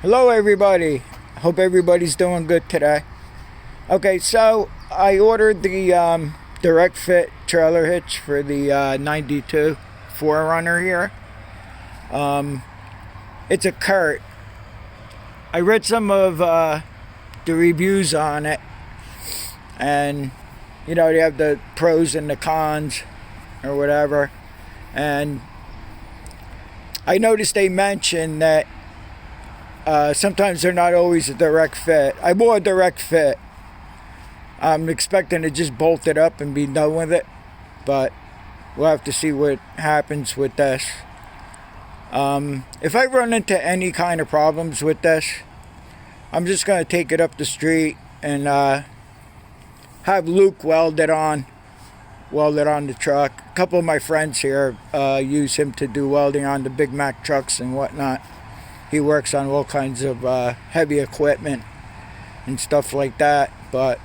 Hello everybody, hope everybody's doing good today. Okay, so I ordered the direct fit trailer hitch for the 92 4runner here. It's a Kurt. I read some of the reviews on it, and you know, they have the pros and the cons or whatever, and I noticed they mentioned that sometimes they're not always a direct fit. I bought a direct fit. I'm expecting to just bolt it up and be done with it, but we'll have to see what happens with this. If I run into any kind of problems with this, I'm just going to take it up the street and have Luke weld it on the truck. A couple of my friends here use him to do welding on the Big Mac trucks and whatnot. He works on all kinds of heavy equipment and stuff like that, but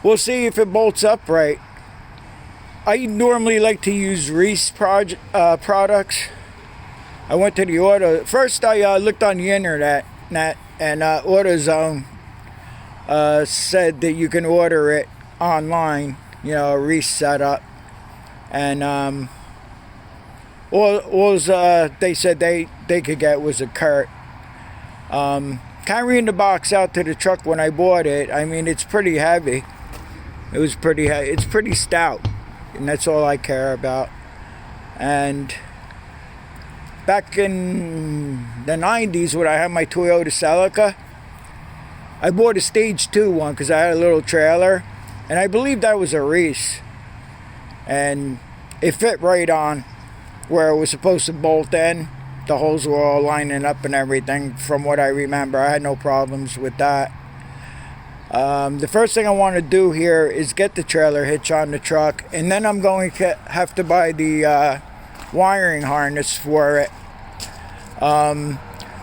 we'll see if it bolts up right. I normally like to use Reese products. I went to the auto. First I looked on the internet and AutoZone said that you can order it online, you know, a Reese setup. And all they said they could get was a Kurt. Carrying the box out to the truck when I bought it, I mean, it's pretty heavy. It was pretty heavy. It's pretty stout, and that's all I care about. And back in the 90s when I had my Toyota Celica, I bought a stage 2 one because I had a little trailer, and I believe that was a Reese, and it fit right on where it was supposed to bolt in. The holes were all lining up and everything from what I remember. I had no problems with that. The first thing I want to do here is get the trailer hitch on the truck, and then I'm going to have to buy the wiring harness for it.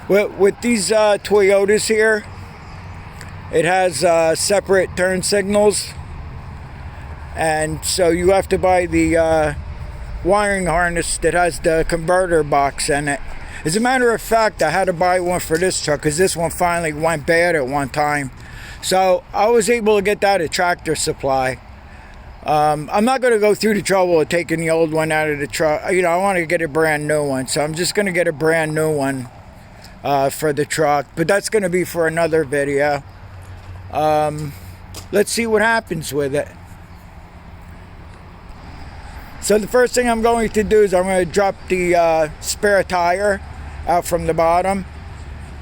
With these Toyotas here, it has separate turn signals, and so you have to buy the wiring harness that has the converter box in it. As a matter of fact, I had to buy one for this truck because this one finally went bad at one time. So I was able to get that at Tractor Supply. I'm not going to go through the trouble of taking the old one out of the truck. You know, I want to get a brand new one, so I'm just going to get a brand new one for the truck. But that's going to be for another video. Let's see what happens with it. So the first thing I'm going to do is I'm going to drop the spare tire out from the bottom.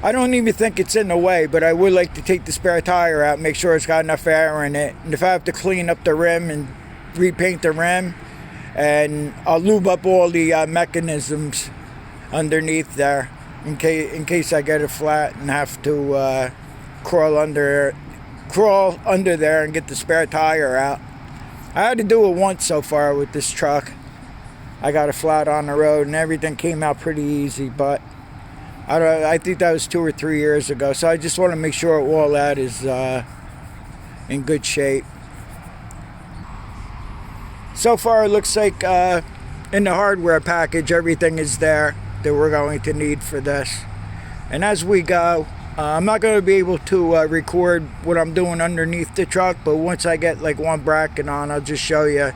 I don't even think it's in the way, but I would like to take the spare tire out, make sure it's got enough air in it. And if I have to clean up the rim and repaint the rim, and I'll lube up all the mechanisms underneath there in case I get it flat and have to crawl under there and get the spare tire out. I had to do it once so far with this truck. I got it flat on the road and everything came out pretty easy, but I think that was 2 or 3 years ago. So I just want to make sure all that is in good shape. So far it looks like in the hardware package everything is there that we're going to need for this. And as we go, I'm not going to be able to record what I'm doing underneath the truck, but once I get like one bracket on, I'll just show you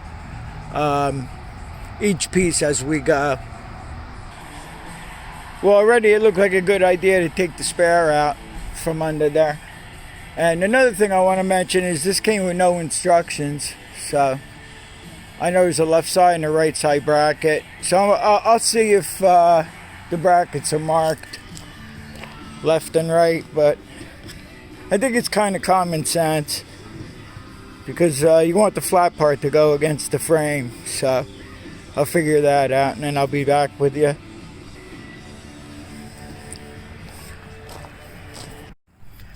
each piece as we go. Well, already it looked like a good idea to take the spare out from under there. And another thing I want to mention is this came with no instructions, so I know there's a left side and a right side bracket. So I'll see if the brackets are marked left and right, but I think it's kind of common sense because you want the flat part to go against the frame. So I'll figure that out and then I'll be back with you.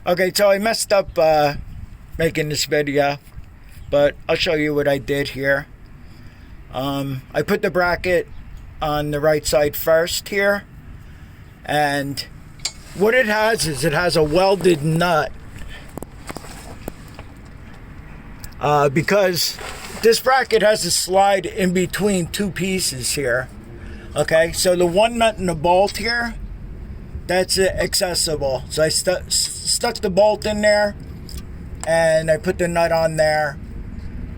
Okay, so I messed up making this video, but I'll show you what I did here. I put the bracket on the right side first here, and what it has is it has a welded nut because this bracket has a slide in between two pieces here. Okay, so the one nut in the bolt here that's accessible. So I stuck the bolt in there, and I put the nut on there,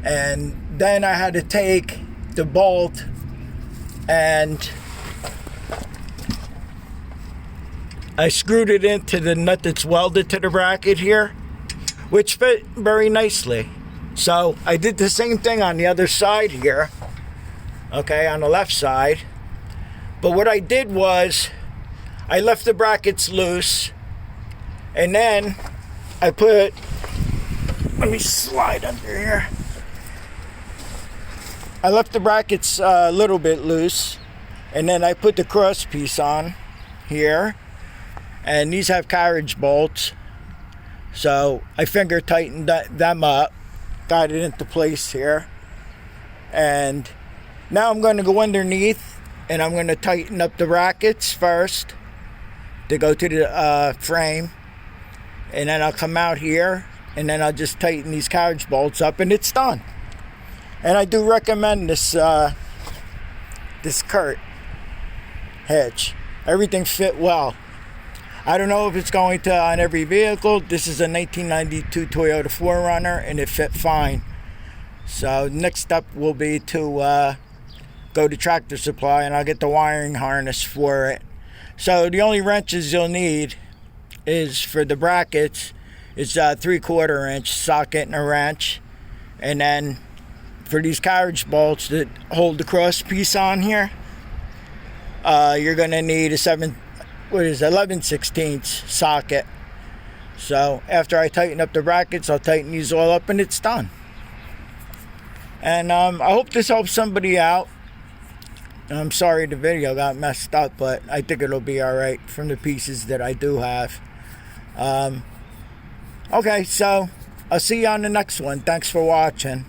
and then I had to take the bolt and I screwed it into the nut that's welded to the bracket here, which fit very nicely. So I did the same thing on the other side here, okay, on the left side. But what I did was I left the brackets loose, and then I put, let me slide under here. I left the brackets a little bit loose, and then I put the cross piece on here, and these have carriage bolts. So I finger tightened them up, got it into place here, and now I'm going to go underneath and I'm going to tighten up the brackets first to go to the frame, and then I'll come out here and then I'll just tighten these carriage bolts up, and it's done. And I do recommend this this Kurt hitch. Everything fit well. I don't know if it's going to on every vehicle. This is a 1992 Toyota 4runner, and it fit fine. So next step will be to go to Tractor Supply, and I'll get the wiring harness for it. So the only wrenches you'll need is for the brackets. It's a 3/4 inch socket and a wrench, and then for these carriage bolts that hold the cross piece on here, you're going to need a 11/16 socket. So after I tighten up the brackets, I'll tighten these all up, and it's done. And I hope this helps somebody out. I'm sorry the video got messed up, but I think it'll be all right from the pieces that I do have. Okay, so I'll see you on the next one. Thanks for watching.